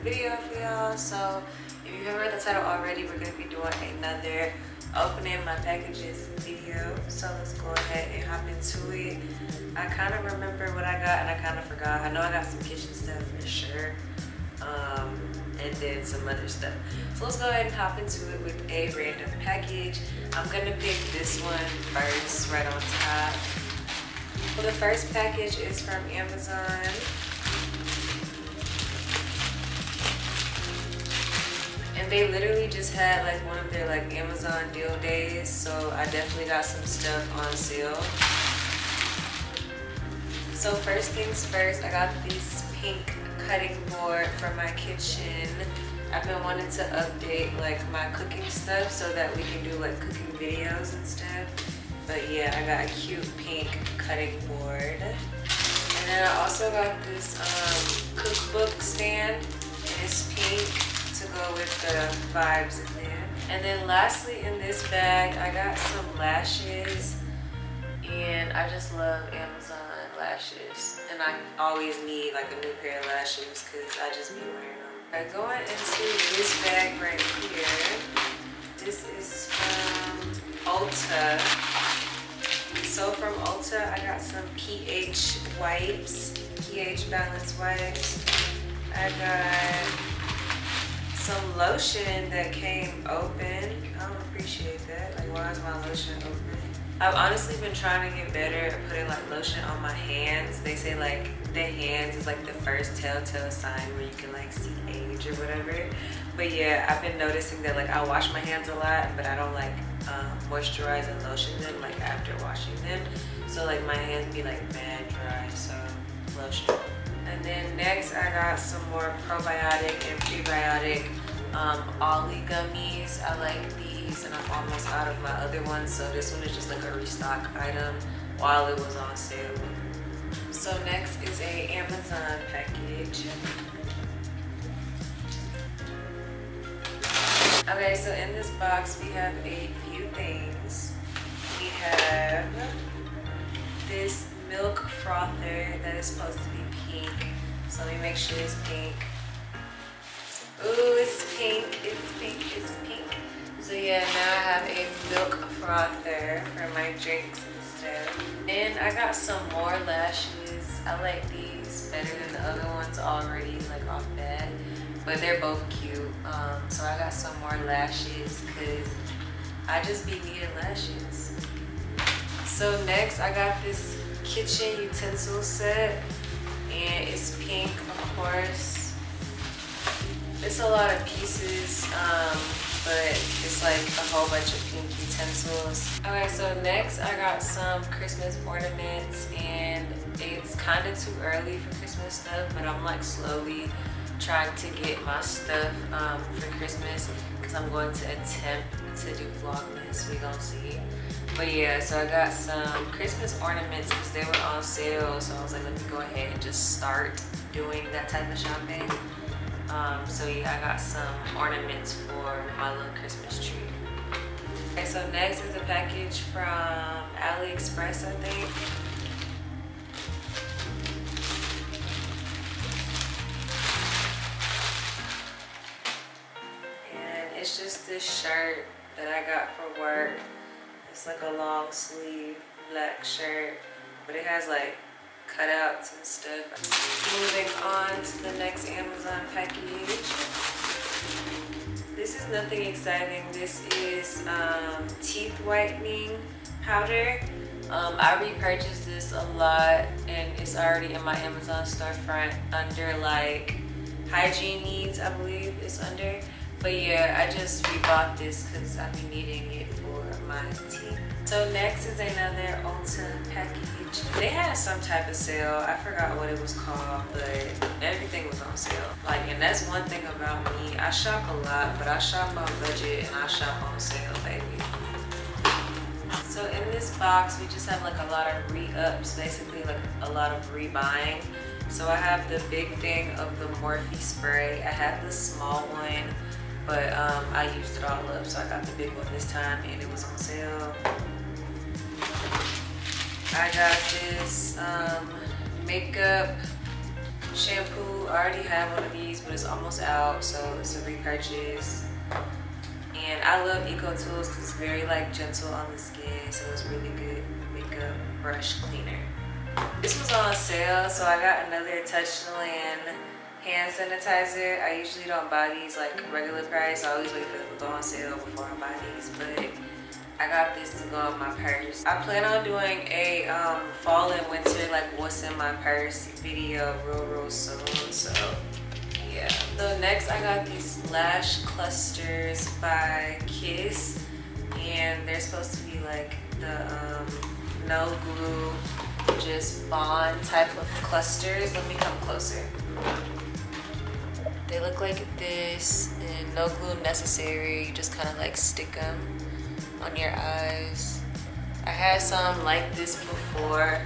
video for y'all. So if you haven't read the title already, we're gonna be doing another opening my packages video. So let's go ahead and hop into it. I kind of remember what I got and I kind of forgot. I know I got some kitchen stuff for sure. And then some other stuff. So let's go ahead and hop into it with a random package. I'm gonna pick this one first, right on top. Well, the first package is from Amazon. And they literally just had like one of their like Amazon deal days. So I definitely got some stuff on sale. So first things first, I got this pink cutting board for my kitchen. I've been wanting to update like my cooking stuff so that we can do like cooking videos and stuff. But yeah, I got a cute pink cutting board. And then I also got this cookbook stand, and it's pink to go with the vibes in there. And then lastly in this bag, I got some lashes, and I just love Amazon lashes. And I always need like a new pair of lashes because I just be wearing them. Right, going into this bag right here, this is from Ulta. So from Ulta, I got some pH wipes, pH balance wipes. I got some lotion that came open. I don't appreciate that. Like, why is my lotion open? I've honestly been trying to get better at putting like lotion on my hands. They say like the hands is like the first telltale sign where you can like see age or whatever. But yeah, I've been noticing that like I wash my hands a lot, but I don't like moisturize and lotion them like after washing them. So like my hands be like mad dry, so lotion. And then next I got some more probiotic and prebiotic Ollie gummies. I like these and I'm almost out of my other ones, so this one is just like a restock item while it was on sale. So next is a Amazon package. Okay, so in this box we have a few things. We have this milk frother that is supposed to be pink. So let me make sure it's pink. Ooh, it's pink, it's pink, it's pink. So yeah, now I have a milk frother for my drinks and stuff. And I got some more lashes. I like these better than the other ones already, like off bat. But they're both cute. So I got some more lashes because I just be needing lashes. So next I got this kitchen utensil set, and it's pink, of course. It's a lot of pieces, but it's like a whole bunch of pink utensils. Okay, so next I got some Christmas ornaments, and it's kind of too early for Christmas stuff, but I'm like slowly trying to get my stuff for Christmas because I'm going to attempt to do Vlogmas. We gonna see. But yeah, so I got some Christmas ornaments because they were on sale, so I was like, let me go ahead and just start doing that type of shopping. So yeah, I got some ornaments for my little Christmas tree. Okay, so next is a package from AliExpress, I think. It's just this shirt that I got for work. It's like a long sleeve black shirt, but it has like cutouts and stuff. Moving on to the next Amazon package. This is nothing exciting. This is teeth whitening powder. I repurchased this a lot, and it's already in my Amazon storefront under like hygiene needs, I believe it's under. But yeah, I just rebought this because I've been needing it for my teeth. So next is another Ulta package. They had some type of sale. I forgot what it was called, but everything was on sale. Like, and that's one thing about me. I shop a lot, but I shop on budget and I shop on sale, baby. So in this box, we just have like a lot of re-ups, basically like a lot of rebuying. So I have the big thing of the Morphe spray. I have the small one, but I used it all up, so I got the big one this time and it was on sale. I got this makeup shampoo. I already have one of these, but it's almost out, so it's a repurchase. And I love Eco Tools because it's very like gentle on the skin, so it's really good makeup brush cleaner. This was on sale, so I got another Touchland hand sanitizer. I usually don't buy these like regular price. I always wait for them to go on sale before I buy these, but I got this to go in my purse. I plan on doing a fall and winter like what's in my purse video real soon, so yeah. So next I got these lash clusters by Kiss, and they're supposed to be like the no glue, just bond type of clusters. Let me come closer. They look like this, and no glue necessary. You just kind of like stick them on your eyes. I had some like this before,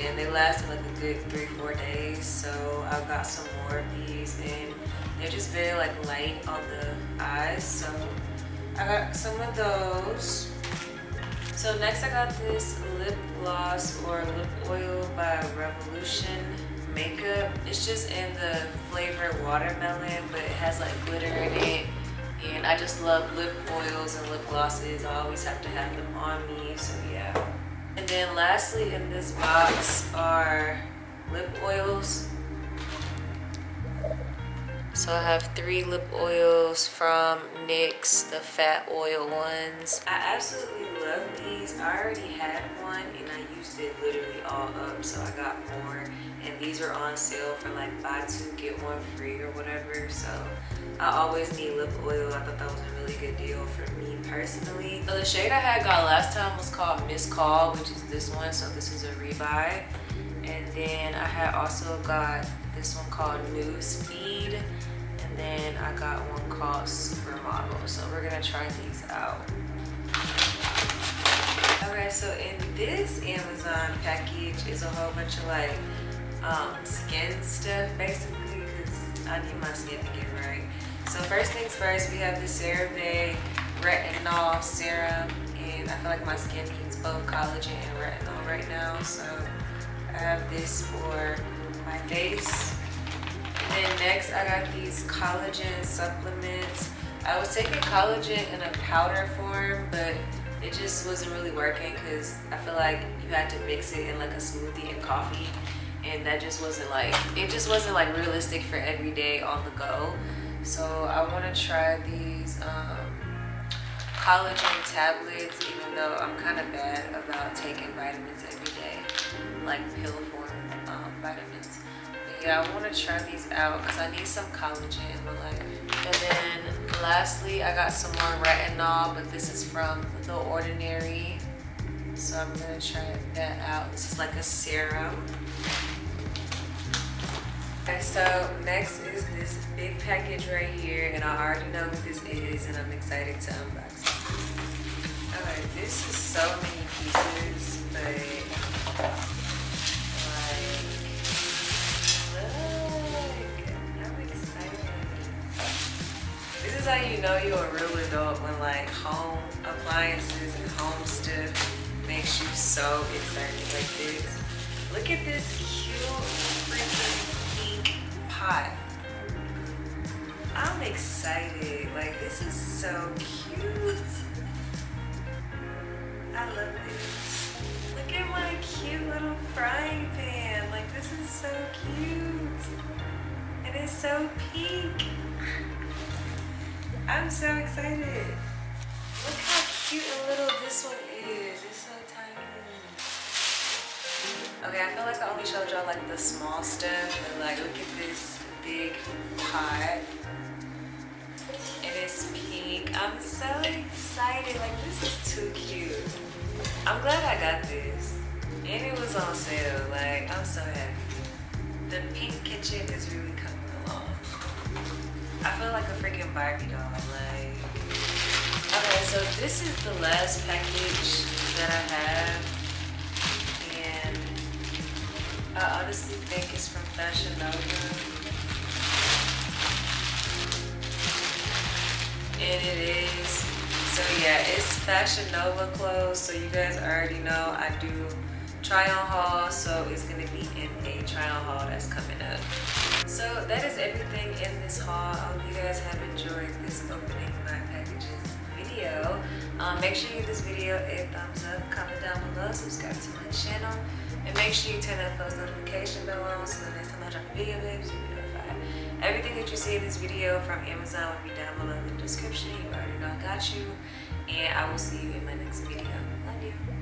and they lasted like a good 3-4 days. So I got some more of these, and they're just very like light on the eyes. So I got some of those. So next I got this lip gloss or lip oil by Revolution Makeup. It's just in the flavor watermelon, but it has like glitter in it. And I just love lip oils and lip glosses. I always have to have them on me, so yeah. And then lastly in this box are lip oils. So I have 3 lip oils from NYX, the fat oil ones. I absolutely love these. I already had one and I used it literally all up, so I got more. And these are on sale for like buy 2 get 1 free or whatever. So I always need lip oil. I thought that was a really good deal for me personally. So the shade I had got last time was called Miss Call, which is this one. So this is a rebuy. And then I had also got this one called New Speed. And then I got one called Supermodel. So we're gonna try these out. Okay, so in this Amazon package is a whole bunch of like skin stuff basically, because I need my skin to get right. So first things first, we have the CeraVe Retinol Serum, and I feel like my skin needs both collagen and retinol right now, so I have this for my face. And then next I got these collagen supplements. I was taking collagen in a powder form, but it just wasn't really working because I feel like you had to mix it in like a smoothie and coffee, and that just wasn't like, it just wasn't like realistic for every day on the go. So I want to try these collagen tablets, even though I'm kind of bad about taking vitamins every day, like pill form vitamins. But yeah, I want to try these out because I need some collagen in my life. And then lastly, I got some more retinol, but this is from The Ordinary. So I'm gonna try that out. This is like a serum. Okay, so next is this big package right here, and I already know what this is, and I'm excited to unbox it. Alright, this is so many pieces, but look, I'm excited. This is how you know you're a real adult, when like home appliances and home stuff makes you so excited like this. Look at this cute freaking pink pot. I'm excited. Like, this is so cute. I love this. Look at my cute little frying pan. Like, this is so cute. And it's so pink. I'm so excited. Look how cute and little this one is. It's so tiny. Okay, I feel like I only showed y'all like the small stuff, but like look at this big pot. And it's pink. I'm so excited. Like, this is too cute. I'm glad I got this. And it was on sale. Like, I'm so happy. The pink kitchen is really coming along. I feel like a freaking Barbie doll. Like, okay, so this is the last package that I have. And I honestly think it's from Fashion Nova. And it is. So yeah, it's Fashion Nova clothes. So you guys already know I do try on haul, so it's gonna be in a try on haul that's coming up. So that is everything in this haul. I hope you guys have enjoyed this opening my packages video. Make sure you give this video a thumbs up, comment down below, subscribe to my channel, and make sure you turn that post notification bell on so the next time I drop a video, baby, you'll be notified. Everything that you see in this video from Amazon will be down below in the description. You already know I got you, and I will see you in my next video. Love you.